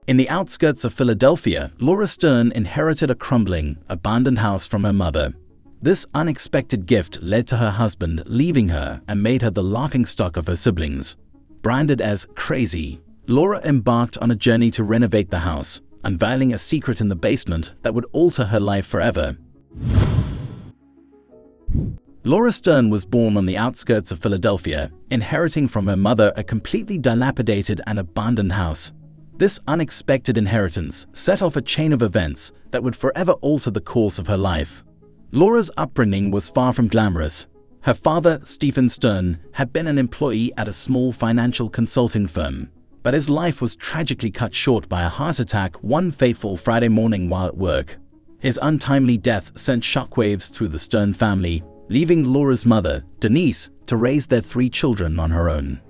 In the outskirts of Philadelphia, Laura Stern inherited a crumbling, abandoned house from her mother. This unexpected gift led to her husband leaving her and made her the laughingstock of her siblings. Branded as crazy, Laura embarked on a journey to renovate the house, unveiling a secret in the basement that would alter her life forever. Laura Stern was born on the outskirts of Philadelphia, inheriting from her mother a completely dilapidated and abandoned house. This unexpected inheritance set off a chain of events that would forever alter the course of her life. Laura's upbringing was far from glamorous. Her father, Stephen Stern, had been an employee at a small financial consulting firm, but his life was tragically cut short by a heart attack one fateful Friday morning while at work. His untimely death sent shockwaves through the Stern family, leaving Laura's mother, Denise, to raise their 3 children on her own.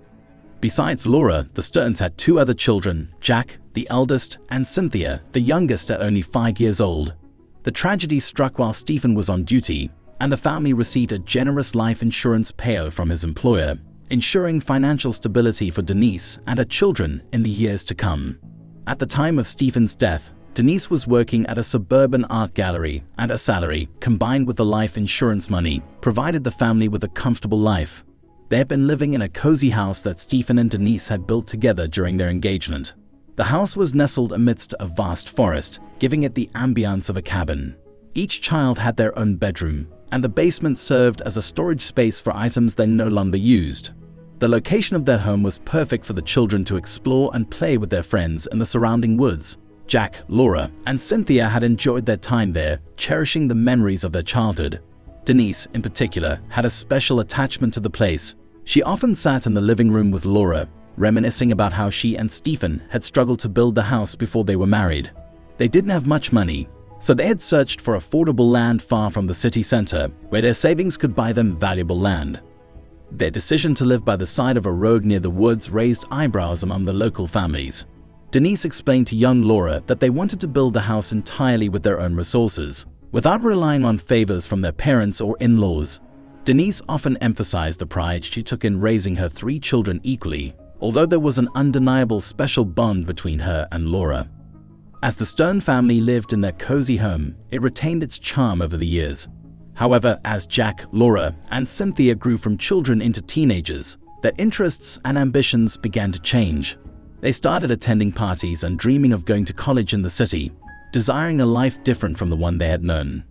Besides Laura, the Sterns had 2 other children, Jack, the eldest, and Cynthia, the youngest at only 5 years old. The tragedy struck while Stephen was on duty, and the family received a generous life insurance payout from his employer, ensuring financial stability for Denise and her children in the years to come. At the time of Stephen's death, Denise was working at a suburban art gallery, and her salary, combined with the life insurance money, provided the family with a comfortable life. They had been living in a cozy house that Stephen and Denise had built together during their engagement. The house was nestled amidst a vast forest, giving it the ambience of a cabin. Each child had their own bedroom, and the basement served as a storage space for items they no longer used. The location of their home was perfect for the children to explore and play with their friends in the surrounding woods. Jack, Laura, and Cynthia had enjoyed their time there, cherishing the memories of their childhood. Denise, in particular, had a special attachment to the place. She often sat in the living room with Laura, reminiscing about how she and Stephen had struggled to build the house before they were married. They didn't have much money, so they had searched for affordable land far from the city center, where their savings could buy them valuable land. Their decision to live by the side of a road near the woods raised eyebrows among the local families. Denise explained to young Laura that they wanted to build the house entirely with their own resources, without relying on favors from their parents or in-laws. Denise often emphasized the pride she took in raising her 3 children equally, although there was an undeniable special bond between her and Laura. As the Stern family lived in their cozy home, it retained its charm over the years. However, as Jack, Laura, and Cynthia grew from children into teenagers, their interests and ambitions began to change. They started attending parties and dreaming of going to college in the city, desiring a life different from the one they had known.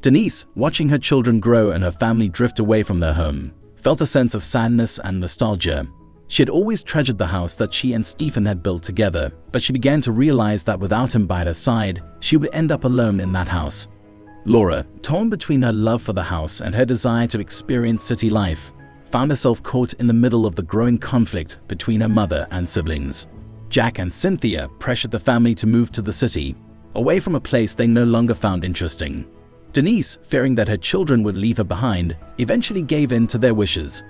Denise, watching her children grow and her family drift away from their home, felt a sense of sadness and nostalgia. She had always treasured the house that she and Stephen had built together, but she began to realize that without him by her side, she would end up alone in that house. Laura, torn between her love for the house and her desire to experience city life, found herself caught in the middle of the growing conflict between her mother and siblings. Jack and Cynthia pressured the family to move to the city, away from a place they no longer found interesting. Denise, fearing that her children would leave her behind, eventually gave in to their wishes.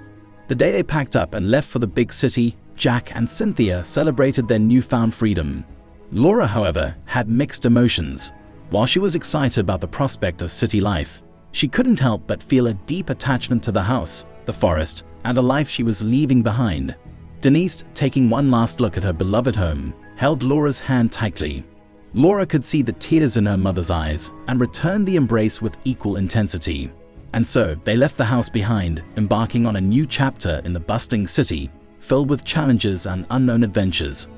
The day they packed up and left for the big city, Jack and Cynthia celebrated their newfound freedom. Laura, however, had mixed emotions. While she was excited about the prospect of city life, she couldn't help but feel a deep attachment to the house, the forest, and the life she was leaving behind. Denise, taking one last look at her beloved home, held Laura's hand tightly. Laura could see the tears in her mother's eyes and returned the embrace with equal intensity. And so they left the house behind, embarking on a new chapter in the bustling city, filled with challenges and unknown adventures.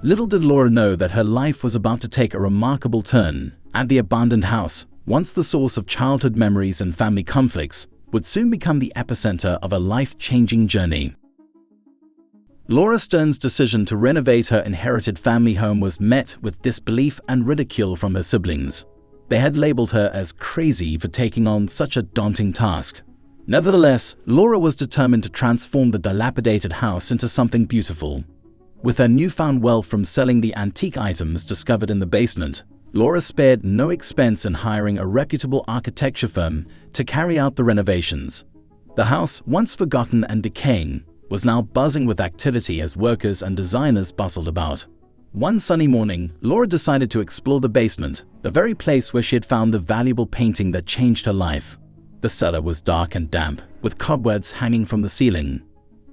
Little did Laura know that her life was about to take a remarkable turn, and the abandoned house, once the source of childhood memories and family conflicts, would soon become the epicenter of a life-changing journey. Laura Stern's decision to renovate her inherited family home was met with disbelief and ridicule from her siblings. They had labeled her as crazy for taking on such a daunting task. Nevertheless, Laura was determined to transform the dilapidated house into something beautiful. With her newfound wealth from selling the antique items discovered in the basement, Laura spared no expense in hiring a reputable architecture firm to carry out the renovations. The house, once forgotten and decaying, was now buzzing with activity as workers and designers bustled about. One sunny morning, Laura decided to explore the basement, the very place where she had found the valuable painting that changed her life. The cellar was dark and damp, with cobwebs hanging from the ceiling.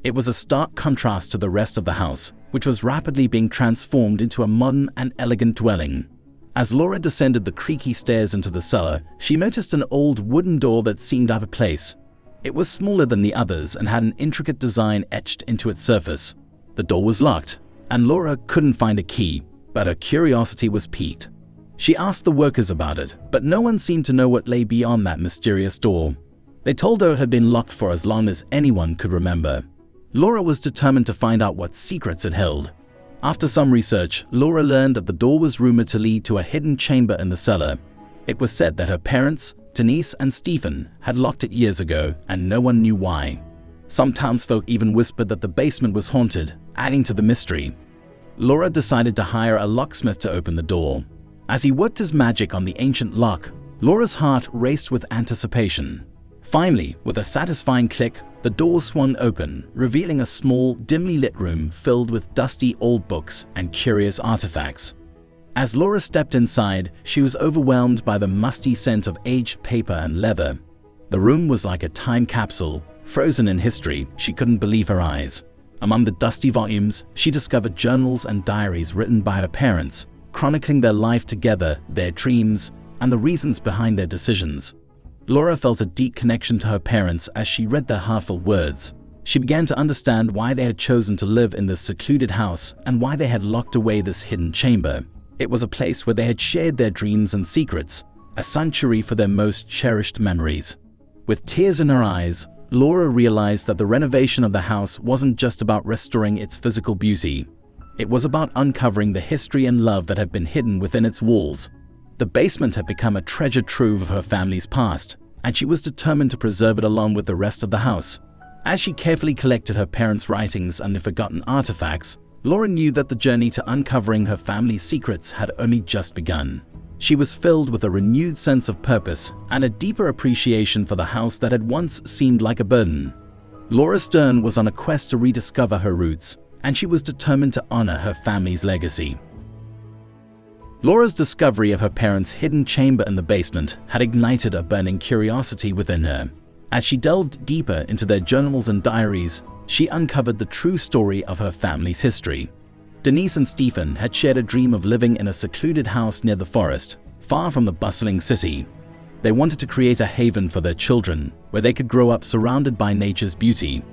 It was a stark contrast to the rest of the house, which was rapidly being transformed into a modern and elegant dwelling. As Laura descended the creaky stairs into the cellar, she noticed an old wooden door that seemed out of place. It was smaller than the others and had an intricate design etched into its surface. The door was locked, and Laura couldn't find a key, but her curiosity was piqued. She asked the workers about it, but no one seemed to know what lay beyond that mysterious door. They told her it had been locked for as long as anyone could remember. Laura was determined to find out what secrets it held. After some research, Laura learned that the door was rumored to lead to a hidden chamber in the cellar. It was said that her parents, Denise and Stephen, had locked it years ago, and no one knew why. Some townsfolk even whispered that the basement was haunted, adding to the mystery. Laura decided to hire a locksmith to open the door. As he worked his magic on the ancient lock, Laura's heart raced with anticipation. Finally, with a satisfying click, the door swung open, revealing a small, dimly lit room filled with dusty old books and curious artifacts. As Laura stepped inside, she was overwhelmed by the musty scent of aged paper and leather. The room was like a time capsule, frozen in history. She couldn't believe her eyes. Among the dusty volumes, she discovered journals and diaries written by her parents, chronicling their life together, their dreams, and the reasons behind their decisions. Laura felt a deep connection to her parents as she read their heartfelt words. She began to understand why they had chosen to live in this secluded house and why they had locked away this hidden chamber. It was a place where they had shared their dreams and secrets, a sanctuary for their most cherished memories. With tears in her eyes, Laura realized that the renovation of the house wasn't just about restoring its physical beauty. It was about uncovering the history and love that had been hidden within its walls. The basement had become a treasure trove of her family's past, and she was determined to preserve it along with the rest of the house. As she carefully collected her parents' writings and the forgotten artifacts, Laura knew that the journey to uncovering her family's secrets had only just begun. She was filled with a renewed sense of purpose and a deeper appreciation for the house that had once seemed like a burden. Laura Stern was on a quest to rediscover her roots, and she was determined to honor her family's legacy. Laura's discovery of her parents' hidden chamber in the basement had ignited a burning curiosity within her. As she delved deeper into their journals and diaries, she uncovered the true story of her family's history. Denise and Stephen had shared a dream of living in a secluded house near the forest, far from the bustling city. They wanted to create a haven for their children, where they could grow up surrounded by nature's beauty.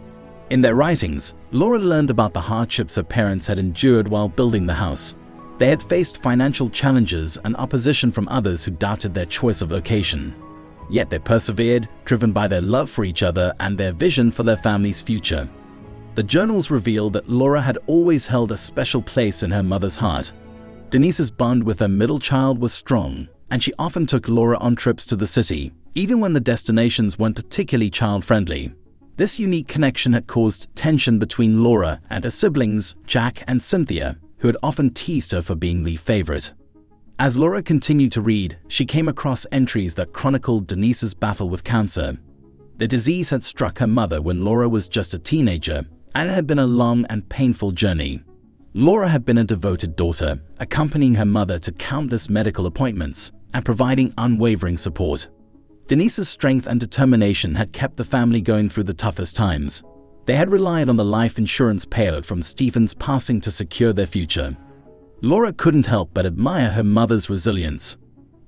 In their writings, Laura learned about the hardships her parents had endured while building the house. They had faced financial challenges and opposition from others who doubted their choice of location. Yet they persevered, driven by their love for each other and their vision for their family's future. The journals revealed that Laura had always held a special place in her mother's heart. Denise's bond with her middle child was strong, and she often took Laura on trips to the city, even when the destinations weren't particularly child-friendly. This unique connection had caused tension between Laura and her siblings, Jack and Cynthia, who had often teased her for being the favorite. As Laura continued to read, she came across entries that chronicled Denise's battle with cancer. The disease had struck her mother when Laura was just a teenager, and it had been a long and painful journey. Laura had been a devoted daughter, accompanying her mother to countless medical appointments and providing unwavering support. Denise's strength and determination had kept the family going through the toughest times. They had relied on the life insurance payout from Stephen's passing to secure their future. Laura couldn't help but admire her mother's resilience.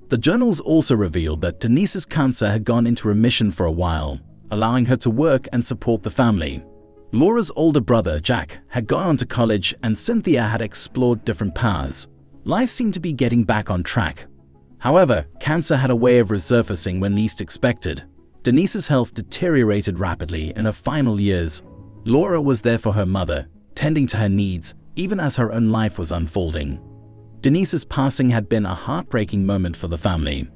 The journals also revealed that Denise's cancer had gone into remission for a while, allowing her to work and support the family. Laura's older brother, Jack, had gone on to college and Cynthia had explored different paths. Life seemed to be getting back on track. However, cancer had a way of resurfacing when least expected. Denise's health deteriorated rapidly in her final years. Laura was there for her mother, tending to her needs, even as her own life was unfolding. Denise's passing had been a heartbreaking moment for the family.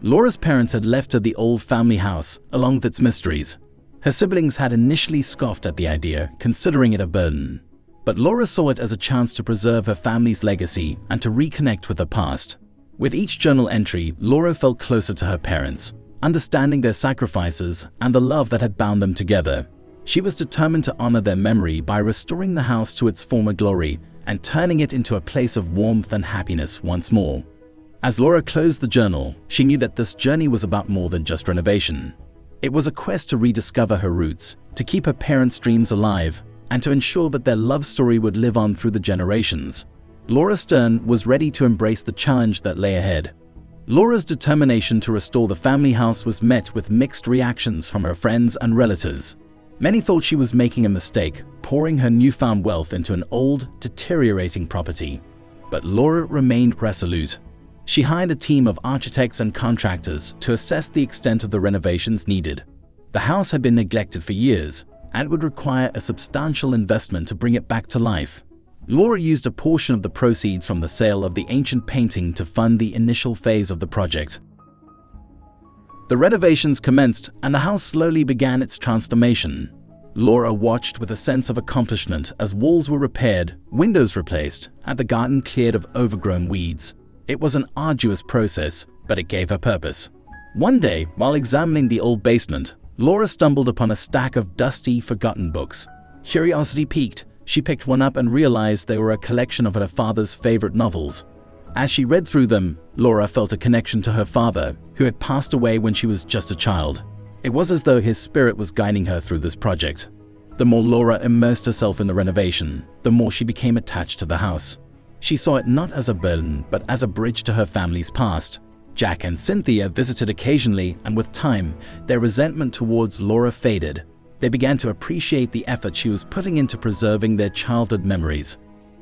Laura's parents had left her the old family house, along with its mysteries. Her siblings had initially scoffed at the idea, considering it a burden. But Laura saw it as a chance to preserve her family's legacy and to reconnect with her past. With each journal entry, Laura felt closer to her parents, understanding their sacrifices and the love that had bound them together. She was determined to honor their memory by restoring the house to its former glory and turning it into a place of warmth and happiness once more. As Laura closed the journal, she knew that this journey was about more than just renovation. It was a quest to rediscover her roots, to keep her parents' dreams alive, and to ensure that their love story would live on through the generations. Laura Stern was ready to embrace the challenge that lay ahead. Laura's determination to restore the family house was met with mixed reactions from her friends and relatives. Many thought she was making a mistake, pouring her newfound wealth into an old, deteriorating property. But Laura remained resolute. She hired a team of architects and contractors to assess the extent of the renovations needed. The house had been neglected for years and would require a substantial investment to bring it back to life. Laura used a portion of the proceeds from the sale of the ancient painting to fund the initial phase of the project. The renovations commenced and the house slowly began its transformation. Laura watched with a sense of accomplishment as walls were repaired, windows replaced, and the garden cleared of overgrown weeds. It was an arduous process, but it gave her purpose. One day, while examining the old basement, Laura stumbled upon a stack of dusty, forgotten books. Curiosity piqued. She picked one up and realized they were a collection of her father's favorite novels. As she read through them, Laura felt a connection to her father, who had passed away when she was just a child. It was as though his spirit was guiding her through this project. The more Laura immersed herself in the renovation, the more she became attached to the house. She saw it not as a burden, but as a bridge to her family's past. Jack and Cynthia visited occasionally, and with time, their resentment towards Laura faded. They began to appreciate the effort she was putting into preserving their childhood memories.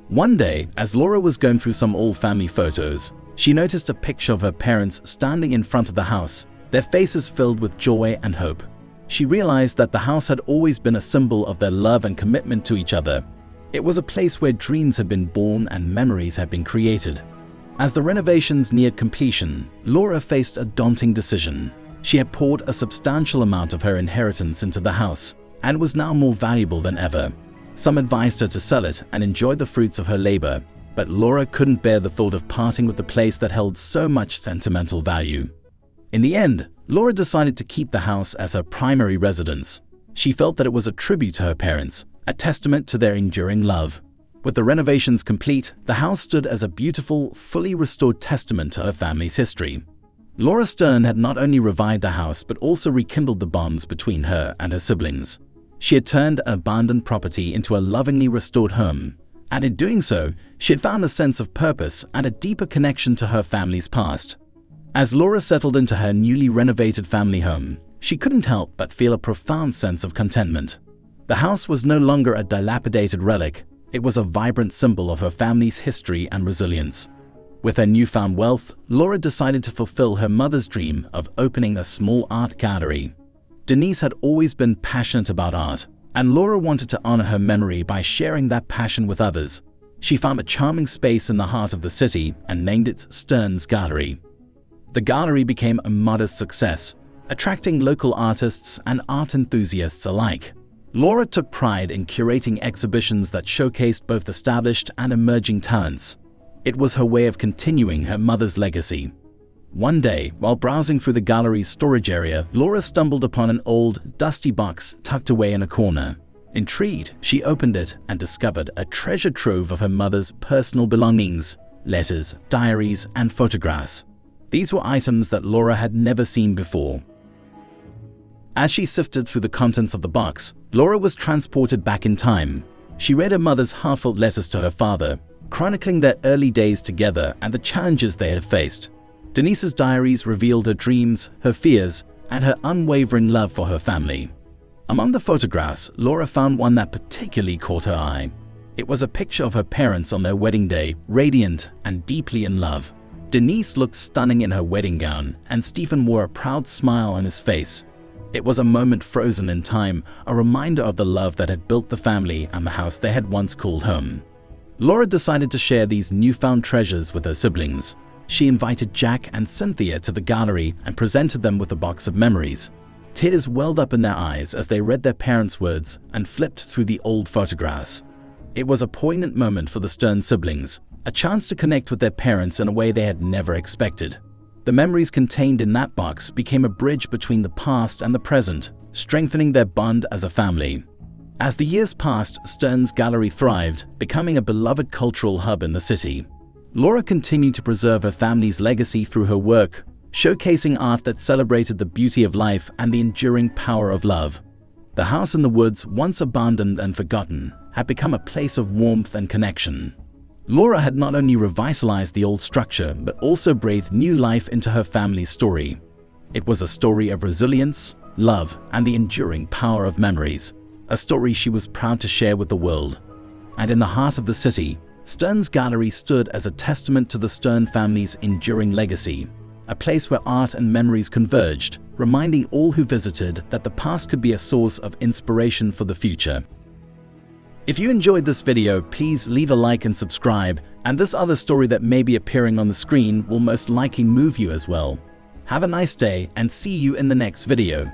One day, as Laura was going through some old family photos, she noticed a picture of her parents standing in front of the house, their faces filled with joy and hope. She realized that the house had always been a symbol of their love and commitment to each other. It was a place where dreams had been born and memories had been created. As the renovations neared completion, Laura faced a daunting decision. She had poured a substantial amount of her inheritance into the house and was now more valuable than ever. Some advised her to sell it and enjoy the fruits of her labor, but Laura couldn't bear the thought of parting with the place that held so much sentimental value. In the end, Laura decided to keep the house as her primary residence. She felt that it was a tribute to her parents, a testament to their enduring love. With the renovations complete, the house stood as a beautiful, fully restored testament to her family's history. Laura Stern had not only revived the house but also rekindled the bonds between her and her siblings. She had turned an abandoned property into a lovingly restored home, and in doing so, she had found a sense of purpose and a deeper connection to her family's past. As Laura settled into her newly renovated family home, she couldn't help but feel a profound sense of contentment. The house was no longer a dilapidated relic. It was a vibrant symbol of her family's history and resilience. With her newfound wealth, Laura decided to fulfill her mother's dream of opening a small art gallery. Denise had always been passionate about art, and Laura wanted to honor her memory by sharing that passion with others. She found a charming space in the heart of the city and named it Stern's Gallery. The gallery became a modest success, attracting local artists and art enthusiasts alike. Laura took pride in curating exhibitions that showcased both established and emerging talents. It was her way of continuing her mother's legacy. One day, while browsing through the gallery's storage area, Laura stumbled upon an old, dusty box tucked away in a corner. Intrigued, she opened it and discovered a treasure trove of her mother's personal belongings, letters, diaries, and photographs. These were items that Laura had never seen before. As she sifted through the contents of the box, Laura was transported back in time. She read her mother's heartfelt letters to her father, chronicling their early days together and the challenges they had faced. Denise's diaries revealed her dreams, her fears, and her unwavering love for her family. Among the photographs, Laura found one that particularly caught her eye. It was a picture of her parents on their wedding day, radiant and deeply in love. Denise looked stunning in her wedding gown, and Stephen wore a proud smile on his face. It was a moment frozen in time, a reminder of the love that had built the family and the house they had once called home. Laura decided to share these newfound treasures with her siblings. She invited Jack and Cynthia to the gallery and presented them with a box of memories. Tears welled up in their eyes as they read their parents' words and flipped through the old photographs. It was a poignant moment for the Stern siblings, a chance to connect with their parents in a way they had never expected. The memories contained in that box became a bridge between the past and the present, strengthening their bond as a family. As the years passed, Stern's Gallery thrived, becoming a beloved cultural hub in the city. Laura continued to preserve her family's legacy through her work, showcasing art that celebrated the beauty of life and the enduring power of love. The house in the woods, once abandoned and forgotten, had become a place of warmth and connection. Laura had not only revitalized the old structure, but also breathed new life into her family's story. It was a story of resilience, love, and the enduring power of memories, a story she was proud to share with the world. And in the heart of the city, Stern's Gallery stood as a testament to the Stern family's enduring legacy, a place where art and memories converged, reminding all who visited that the past could be a source of inspiration for the future. If you enjoyed this video, please leave a like and subscribe, and this other story that may be appearing on the screen will most likely move you as well. Have a nice day and see you in the next video.